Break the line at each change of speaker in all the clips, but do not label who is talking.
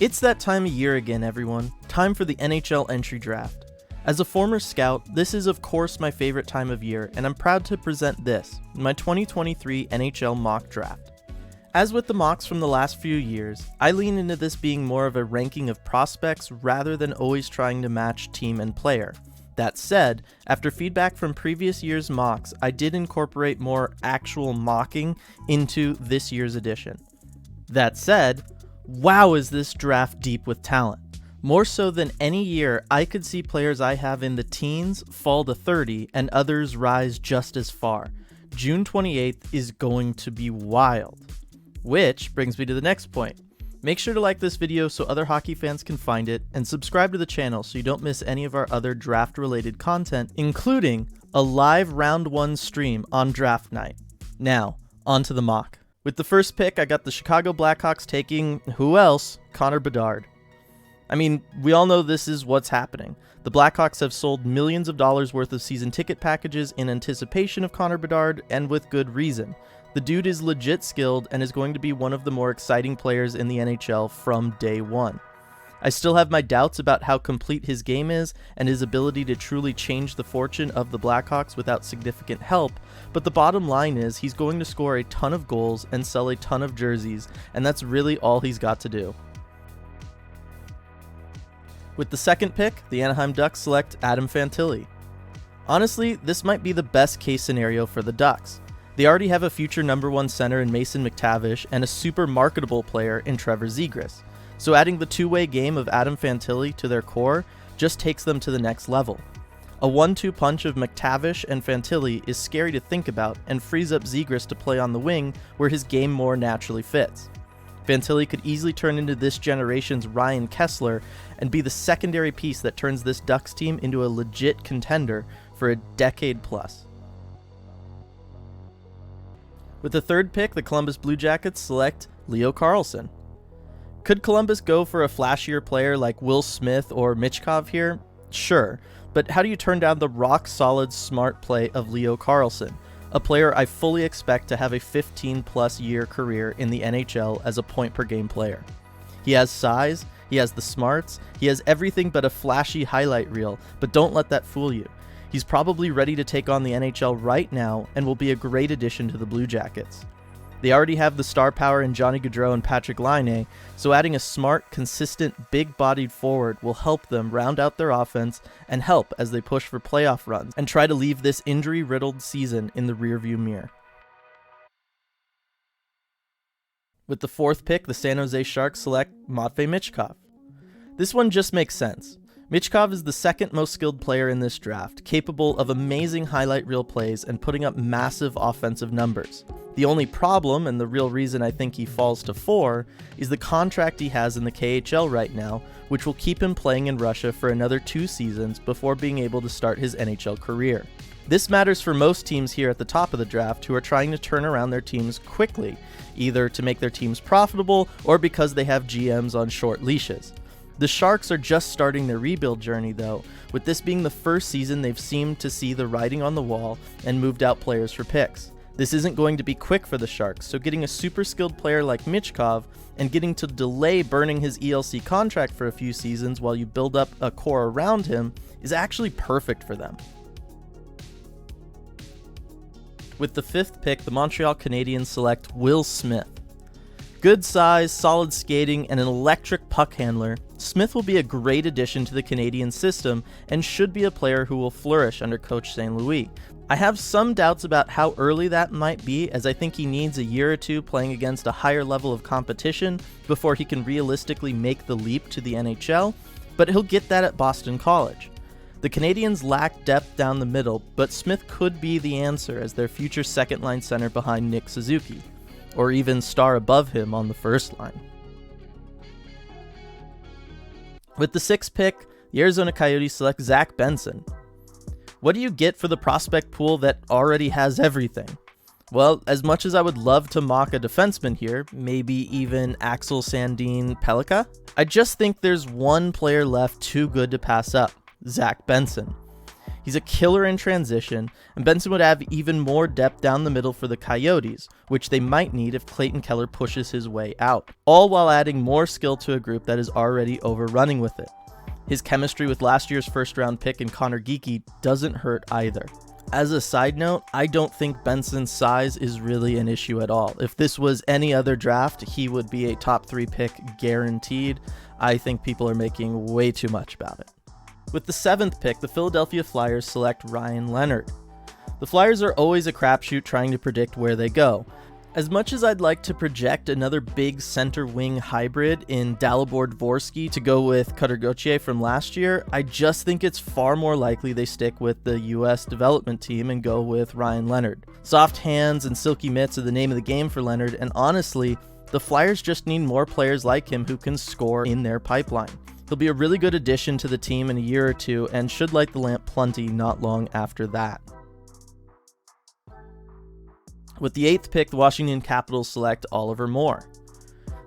It's that time of year again, everyone. Time for the NHL entry draft. As a former scout, this is of course my favorite time of year, and I'm proud to present this, my 2023 NHL Mock Draft. As with the mocks from the last few years, I lean into this being more of a ranking of prospects rather than always trying to match team and player. That said, after feedback from previous year's mocks, I did incorporate more actual mocking into this year's edition. That said, wow, is this draft deep with talent. More so than any year, I could see players I have in the teens fall to 30 and others rise just as far. June 28th is going to be wild. Which brings me to the next point. Make sure to like this video so other hockey fans can find it, and subscribe to the channel so you don't miss any of our other draft related content, including a live round 1 stream on draft night. Now, on to the mock. With the first pick, I got the Chicago Blackhawks taking, who else? Connor Bedard. I mean, we all know this is what's happening. The Blackhawks have sold millions of dollars worth of season ticket packages in anticipation of Connor Bedard, and with good reason. The dude is legit skilled and is going to be one of the more exciting players in the NHL from day one. I still have my doubts about how complete his game is and his ability to truly change the fortune of the Blackhawks without significant help, but the bottom line is he's going to score a ton of goals and sell a ton of jerseys, and that's really all he's got to do. With the second pick, the Anaheim Ducks select Adam Fantilli. Honestly, this might be the best case scenario for the Ducks. They already have a future number 1 center in Mason McTavish and a super marketable player in Trevor Zegras. So adding the two-way game of Adam Fantilli to their core just takes them to the next level. A 1-2 punch of McTavish and Fantilli is scary to think about and frees up Zegras to play on the wing where his game more naturally fits. Fantilli could easily turn into this generation's Ryan Kessler and be the secondary piece that turns this Ducks team into a legit contender for a decade plus. With the third pick, the Columbus Blue Jackets select Leo Carlsson. Could Columbus go for a flashier player like Will Smith or Michkov here? Sure, but how do you turn down the rock-solid smart play of Leo Carlsson, a player I fully expect to have a 15-plus year career in the NHL as a point-per-game player? He has size, he has the smarts, he has everything but a flashy highlight reel, but don't let that fool you. He's probably ready to take on the NHL right now and will be a great addition to the Blue Jackets. They already have the star power in Johnny Gaudreau and Patrick Laine, so adding a smart, consistent, big-bodied forward will help them round out their offense and help as they push for playoff runs and try to leave this injury-riddled season in the rearview mirror. With the fourth pick, the San Jose Sharks select Matvei Michkov. This one just makes sense. Michkov is the second most skilled player in this draft, capable of amazing highlight reel plays and putting up massive offensive numbers. The only problem, and the real reason I think he falls to 4, is the contract he has in the KHL right now, which will keep him playing in Russia for another 2 seasons before being able to start his NHL career. This matters for most teams here at the top of the draft who are trying to turn around their teams quickly, either to make their teams profitable or because they have GMs on short leashes. The Sharks are just starting their rebuild journey though, with this being the first season they've seemed to see the writing on the wall and moved out players for picks. This isn't going to be quick for the Sharks, so getting a super skilled player like Michkov and getting to delay burning his ELC contract for a few seasons while you build up a core around him is actually perfect for them. With the 5th pick, the Montreal Canadiens select Will Smith. Good size, solid skating, and an electric puck handler, Smith will be a great addition to the Canadian system and should be a player who will flourish under Coach St. Louis. I have some doubts about how early that might be, as I think he needs a year or 2 playing against a higher level of competition before he can realistically make the leap to the NHL, but he'll get that at Boston College. The Canadiens lack depth down the middle, but Smith could be the answer as their future second-line center behind Nick Suzuki, or even star above him on the first line. With the 6th pick, the Arizona Coyotes select Zach Benson. What do you get for the prospect pool that already has everything? Well, as much as I would love to mock a defenseman here, maybe even Axel Sandin Pellikka, I just think there's one player left too good to pass up, Zach Benson. He's a killer in transition, and Benson would have even more depth down the middle for the Coyotes, which they might need if Clayton Keller pushes his way out, all while adding more skill to a group that is already overrunning with it. His chemistry with last year's first-round pick in Connor Geekie doesn't hurt either. As a side note, I don't think Benson's size is really an issue at all. If this was any other draft, he would be a top 3 pick guaranteed. I think people are making way too much about it. With the 7th pick, the Philadelphia Flyers select Ryan Leonard. The Flyers are always a crapshoot trying to predict where they go. As much as I'd like to project another big center wing hybrid in Dalibor Dvorsky to go with Cutter Gauthier from last year, I just think it's far more likely they stick with the US development team and go with Ryan Leonard. Soft hands and silky mitts are the name of the game for Leonard, and honestly, the Flyers just need more players like him who can score in their pipeline. He'll be a really good addition to the team in a year or two and should light the lamp plenty not long after that. With the 8th pick, the Washington Capitals select Oliver Moore.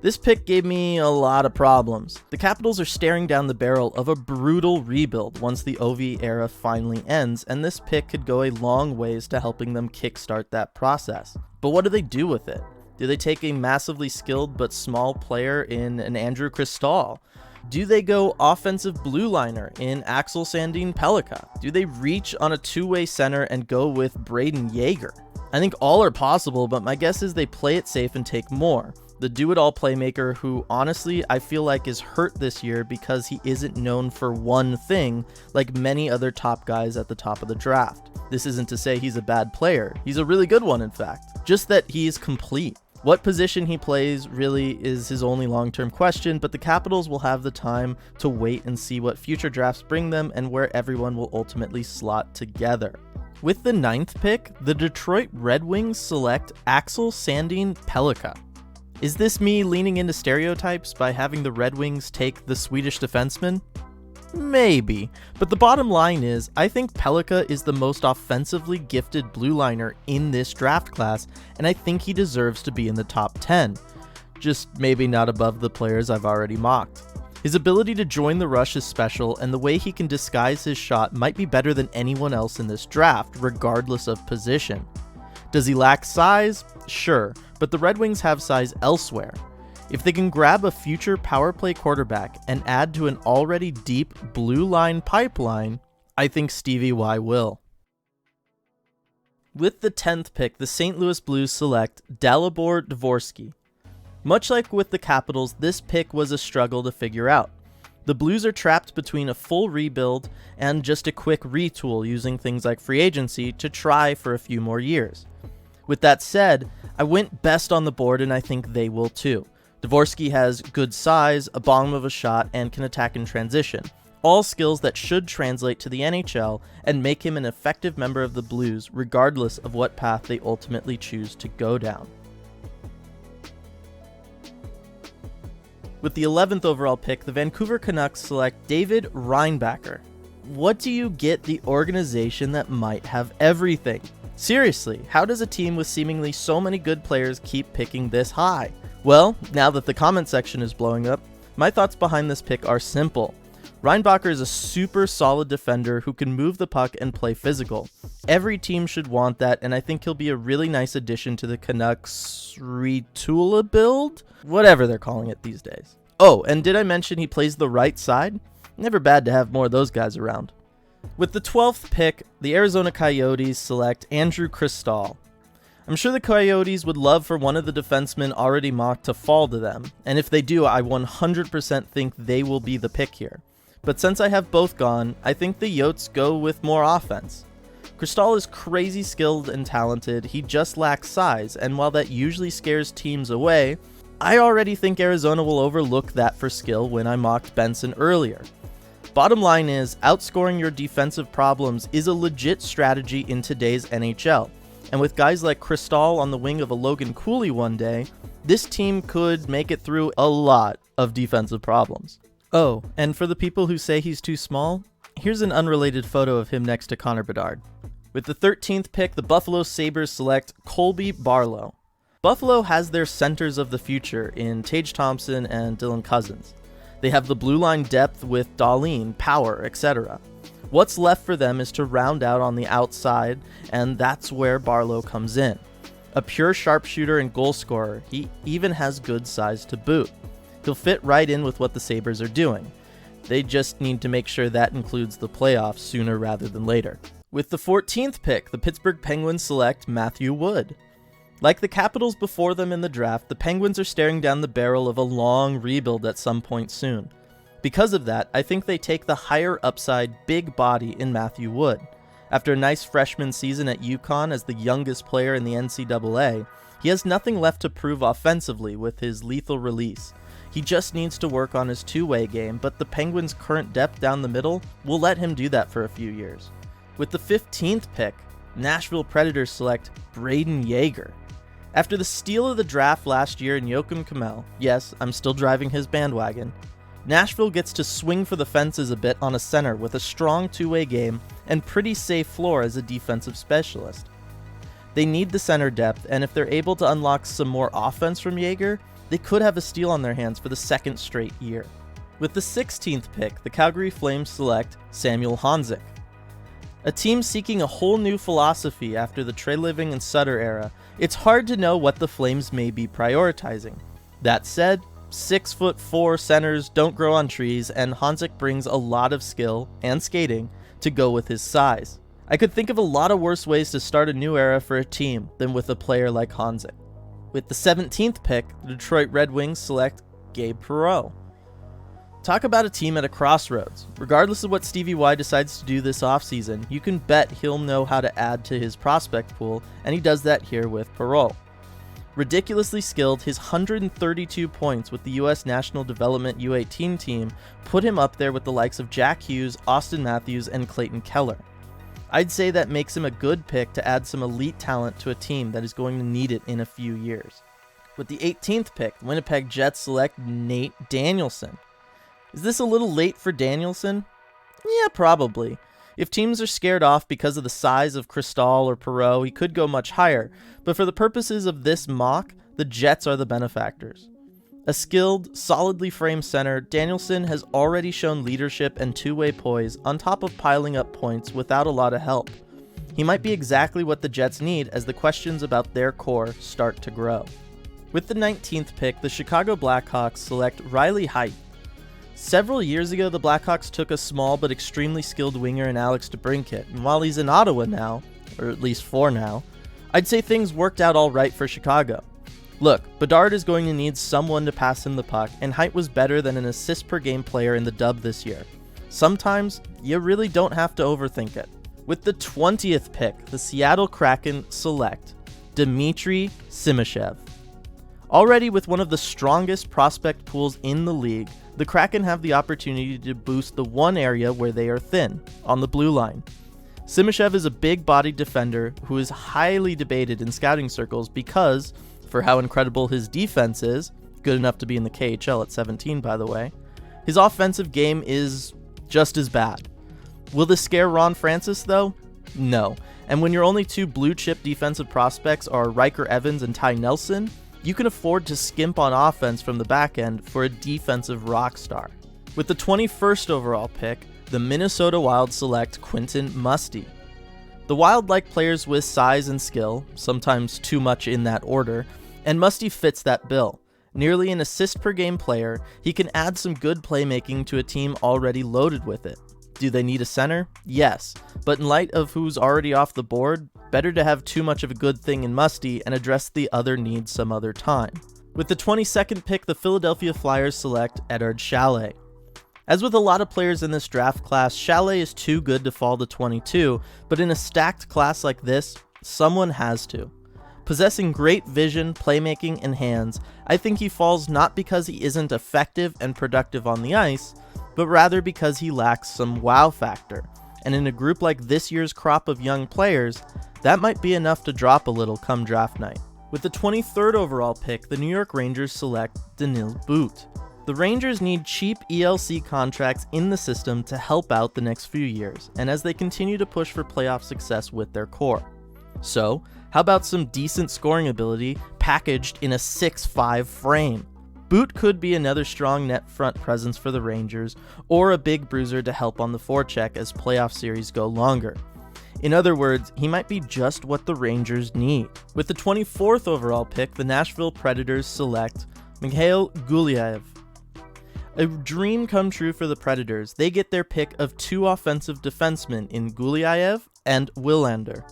This pick gave me a lot of problems. The Capitals are staring down the barrel of a brutal rebuild once the OV era finally ends, and this pick could go a long ways to helping them kickstart that process. But what do they do with it? Do they take a massively skilled but small player in an Andrew Cristall? Do they go offensive blue liner in Axel Sandin Pellikka? Do they reach on a two-way center and go with Braden Yeager? I think all are possible, but my guess is they play it safe and take Moore, the do-it-all playmaker who honestly I feel like is hurt this year because he isn't known for one thing like many other top guys at the top of the draft. This isn't to say he's a bad player. He's a really good one, in fact. Just that he is complete. What position he plays really is his only long-term question, but the Capitals will have the time to wait and see what future drafts bring them and where everyone will ultimately slot together. With the 9th pick, the Detroit Red Wings select Axel Sandin Pellikka. Is this me leaning into stereotypes by having the Red Wings take the Swedish defenseman? Maybe, but the bottom line is, I think Pellikka is the most offensively gifted blue liner in this draft class, and I think he deserves to be in the top 10. Just maybe not above the players I've already mocked. His ability to join the rush is special, and the way he can disguise his shot might be better than anyone else in this draft, regardless of position. Does he lack size? Sure, but the Red Wings have size elsewhere. If they can grab a future power play quarterback and add to an already deep blue line pipeline, I think Stevie Y will. With the 10th pick, the St. Louis Blues select Dalibor Dvorsky. Much like with the Capitals, this pick was a struggle to figure out. The Blues are trapped between a full rebuild and just a quick retool using things like free agency to try for a few more years. With that said, I went best on the board and I think they will too. Dvorsky has good size, a bomb of a shot, and can attack in transition. All skills that should translate to the NHL and make him an effective member of the Blues regardless of what path they ultimately choose to go down. With the 11th overall pick, the Vancouver Canucks select David Reinbacher. What do you get the organization that might have everything? Seriously, how does a team with seemingly so many good players keep picking this high? Well, now that the comment section is blowing up, my thoughts behind this pick are simple. Reinbacher is a super solid defender who can move the puck and play physical. Every team should want that, and I think he'll be a really nice addition to the Canucks retool build? Whatever they're calling it these days. Oh, and did I mention he plays the right side? Never bad to have more of those guys around. With the 12th pick, the Arizona Coyotes select Andrew Cristall. I'm sure the Coyotes would love for one of the defensemen already mocked to fall to them, and if they do, I 100% think they will be the pick here. But since I have both gone, I think the Yotes go with more offense. Cristall is crazy skilled and talented, he just lacks size, and while that usually scares teams away, I already think Arizona will overlook that for skill when I mocked Benson earlier. Bottom line is, outscoring your defensive problems is a legit strategy in today's NHL. And with guys like Cristall on the wing of a Logan Cooley one day, this team could make it through a lot of defensive problems. Oh, and for the people who say he's too small, here's an unrelated photo of him next to Connor Bedard. With the 13th pick, the Buffalo Sabres select Colby Barlow. Buffalo has their centers of the future in Tage Thompson and Dylan Cousins. They have the blue line depth with Dahlin, Power, etc. What's left for them is to round out on the outside, and that's where Barlow comes in. A pure sharpshooter and goal scorer, he even has good size to boot. He'll fit right in with what the Sabres are doing. They just need to make sure that includes the playoffs sooner rather than later. With the 14th pick, the Pittsburgh Penguins select Matthew Wood. Like the Capitals before them in the draft, the Penguins are staring down the barrel of a long rebuild at some point soon. Because of that, I think they take the higher upside big body in Matthew Wood. After a nice freshman season at UConn as the youngest player in the NCAA, he has nothing left to prove offensively with his lethal release. He just needs to work on his two-way game, but the Penguins' current depth down the middle will let him do that for a few years. With the 15th pick, Nashville Predators select Braden Yeager. After the steal of the draft last year in Joakim Kemell, yes, I'm still driving his bandwagon, Nashville gets to swing for the fences a bit on a center with a strong two-way game and pretty safe floor as a defensive specialist. They need the center depth, and if they're able to unlock some more offense from Yeager, they could have a steal on their hands for the second straight year. With the 16th pick, the Calgary Flames select Samuel Honzek. A team seeking a whole new philosophy after the Trey Living and Sutter era, it's hard to know what the Flames may be prioritizing. That said, 6'4" centers don't grow on trees, and Honzek brings a lot of skill and skating to go with his size. I could think of a lot of worse ways to start a new era for a team than with a player like Honzek. With the 17th pick, the Detroit Red Wings select Gabe Perreault. Talk about a team at a crossroads. Regardless of what Stevie Y decides to do this offseason, you can bet he'll know how to add to his prospect pool, and he does that here with Perreault. Ridiculously skilled, his 132 points with the U.S. National Development U18 team put him up there with the likes of Jack Hughes, Austin Matthews, and Clayton Keller. I'd say that makes him a good pick to add some elite talent to a team that is going to need it in a few years. With the 18th pick, the Winnipeg Jets select Nate Danielson. Is this a little late for Danielson? Yeah, probably. If teams are scared off because of the size of Cristal or Perreault, he could go much higher, but for the purposes of this mock, the Jets are the benefactors. A skilled, solidly framed center, Danielson has already shown leadership and two-way poise on top of piling up points without a lot of help. He might be exactly what the Jets need as the questions about their core start to grow. With the 19th pick, the Chicago Blackhawks select Riley Heidt. Several years ago, the Blackhawks took a small but extremely skilled winger in Alex DeBrincat, and while he's in Ottawa now, or at least for now, I'd say things worked out alright for Chicago. Look, Bedard is going to need someone to pass him the puck, and Heidt was better than an assist per game player in the dub this year. Sometimes, you really don't have to overthink it. With the 20th pick, the Seattle Kraken select Dmitry Simashev. Already with one of the strongest prospect pools in the league, the Kraken have the opportunity to boost the one area where they are thin, on the blue line. Simashev is a big-bodied defender who is highly debated in scouting circles because, for how incredible his defense is, good enough to be in the KHL at 17 by the way, his offensive game is just as bad. Will this scare Ron Francis though? No. And when your only two blue-chip defensive prospects are Riker Evans and Ty Nelson, you can afford to skimp on offense from the back end for a defensive rock star. With the 21st overall pick, the Minnesota Wild select Quentin Musty. The Wild like players with size and skill, sometimes too much in that order, and Musty fits that bill. Nearly an assist per game player, he can add some good playmaking to a team already loaded with it. Do they need a center? Yes, but in light of who's already off the board, better to have too much of a good thing in Musty and address the other needs some other time. With the 22nd pick, the Philadelphia Flyers select Edard Chalet. As with a lot of players in this draft class, Chalet is too good to fall to 22, but in a stacked class like this, someone has to. Possessing great vision, playmaking, and hands, I think he falls not because he isn't effective and productive on the ice, but rather because he lacks some wow factor. And in a group like this year's crop of young players, that might be enough to drop a little come draft night. With the 23rd overall pick, the New York Rangers select Daniil But. The Rangers need cheap ELC contracts in the system to help out the next few years, and as they continue to push for playoff success with their core. So, how about some decent scoring ability packaged in a 6'5" frame? Boot could be another strong net front presence for the Rangers, or a big bruiser to help on the forecheck as playoff series go longer. In other words, he might be just what the Rangers need. With the 24th overall pick, the Nashville Predators select Mikhail Gulyayev. A dream come true for the Predators. They get their pick of 2 offensive defensemen in Gulyayev and Willander.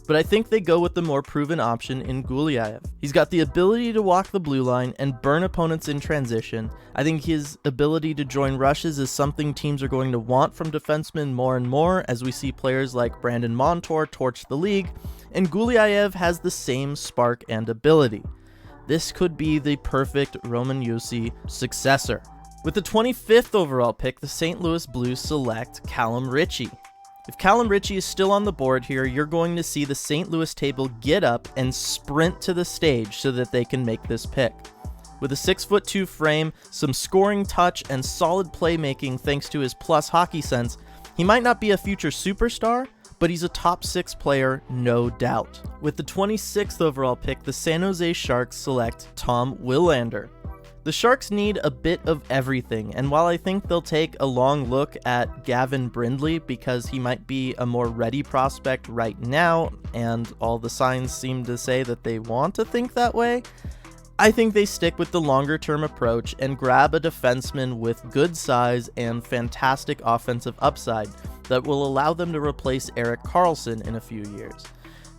But I think they go with the more proven option in Gulyayev. He's got the ability to walk the blue line and burn opponents in transition. I think his ability to join rushes is something teams are going to want from defensemen more and more as we see players like Brandon Montour torch the league, and Gulyayev has the same spark and ability. This could be the perfect Roman Josi successor. With the 25th overall pick, the St. Louis Blues select Callum Ritchie. If Callum Ritchie is still on the board here, you're going to see the St. Louis table get up and sprint to the stage so that they can make this pick. With a 6'2" frame, some scoring touch, and solid playmaking thanks to his plus hockey sense, he might not be a future superstar, but he's a top 6 player, no doubt. With the 26th overall pick, the San Jose Sharks select Tom Willander. The Sharks need a bit of everything, and while I think they'll take a long look at Gavin Brindley because he might be a more ready prospect right now, and all the signs seem to say that they want to think that way, I think they stick with the longer term approach and grab a defenseman with good size and fantastic offensive upside that will allow them to replace Erik Karlsson in a few years.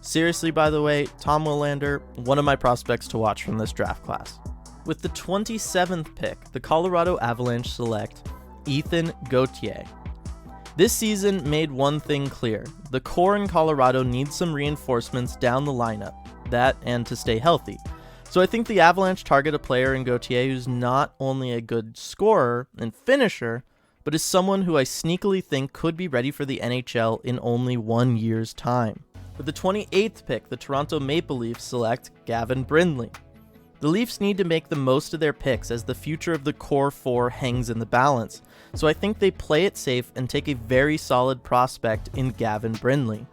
Seriously, by the way, Tom Willander, one of my prospects to watch from this draft class. With the 27th pick, the Colorado Avalanche select Ethan Gauthier. This season made one thing clear. The core in Colorado needs some reinforcements down the lineup, that and to stay healthy. So I think the Avalanche target a player in Gauthier who's not only a good scorer and finisher, but is someone who I sneakily think could be ready for the NHL in only 1 year's time. With the 28th pick, the Toronto Maple Leafs select Gavin Brindley. The Leafs need to make the most of their picks as the future of the core 4 hangs in the balance, so I think they play it safe and take a very solid prospect in Gavin Brindley.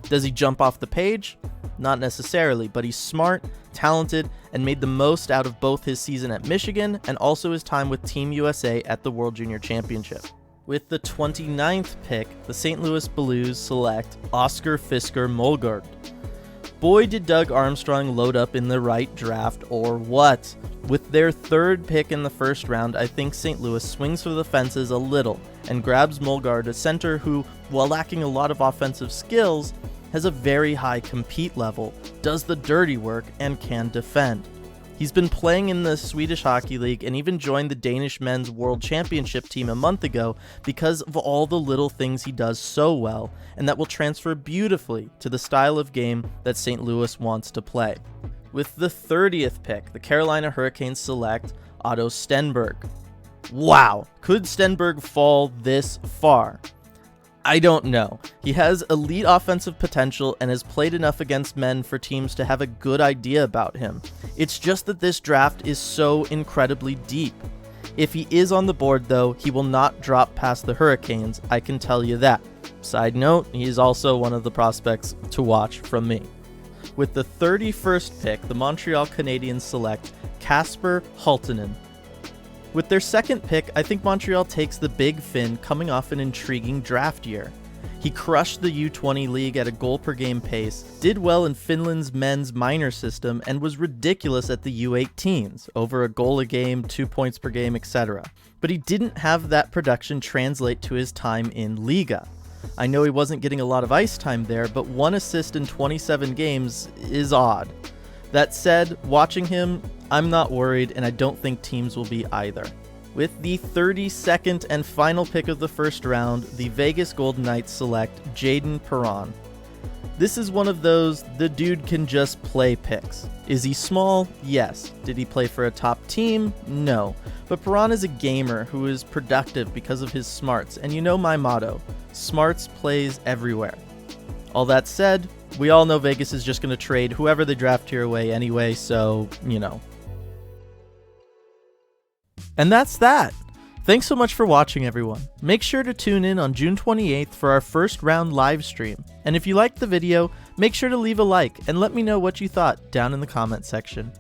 Does he jump off the page? Not necessarily, but he's smart, talented, and made the most out of both his season at Michigan and also his time with Team USA at the World Junior Championship. With the 29th pick, the St. Louis Blues select Oscar Fisker Molgaard. Boy, did Doug Armstrong load up in the right draft, or what? With their 3rd pick in the first round, I think St. Louis swings for the fences a little and grabs Molgaard, a center who, while lacking a lot of offensive skills, has a very high compete level, does the dirty work, and can defend. He's been playing in the Swedish Hockey League and even joined the Danish Men's World Championship team a month ago because of all the little things he does so well, and that will transfer beautifully to the style of game that St. Louis wants to play. With the 30th pick, the Carolina Hurricanes select Otto Stenberg. Wow, could Stenberg fall this far? I don't know. He has elite offensive potential and has played enough against men for teams to have a good idea about him. It's just that this draft is so incredibly deep. If he is on the board though, he will not drop past the Hurricanes, I can tell you that. Side note, he is also one of the prospects to watch from me. With the 31st pick, the Montreal Canadiens select Kasper Halttunen. With their 2nd pick, I think Montreal takes the Big Fin coming off an intriguing draft year. He crushed the U20 league at a goal per game pace, did well in Finland's men's minor system, and was ridiculous at the U18s, over a goal a game, 2 points per game, etc. But he didn't have that production translate to his time in Liga. I know he wasn't getting a lot of ice time there, but 1 assist in 27 games is odd. That said, watching him, I'm not worried, and I don't think teams will be either. With the 32nd and final pick of the first round, the Vegas Golden Knights select Jayden Perron. This is one of those the dude can just play picks. Is he small? Yes. Did he play for a top team? No. But Perron is a gamer who is productive because of his smarts, and you know my motto, smarts plays everywhere. All that said, we all know Vegas is just going to trade whoever they draft here away anyway, so, you know. And that's that. Thanks so much for watching, everyone. Make sure to tune in on June 28th for our first round live stream. And if you liked the video, make sure to leave a like and let me know what you thought down in the comment section.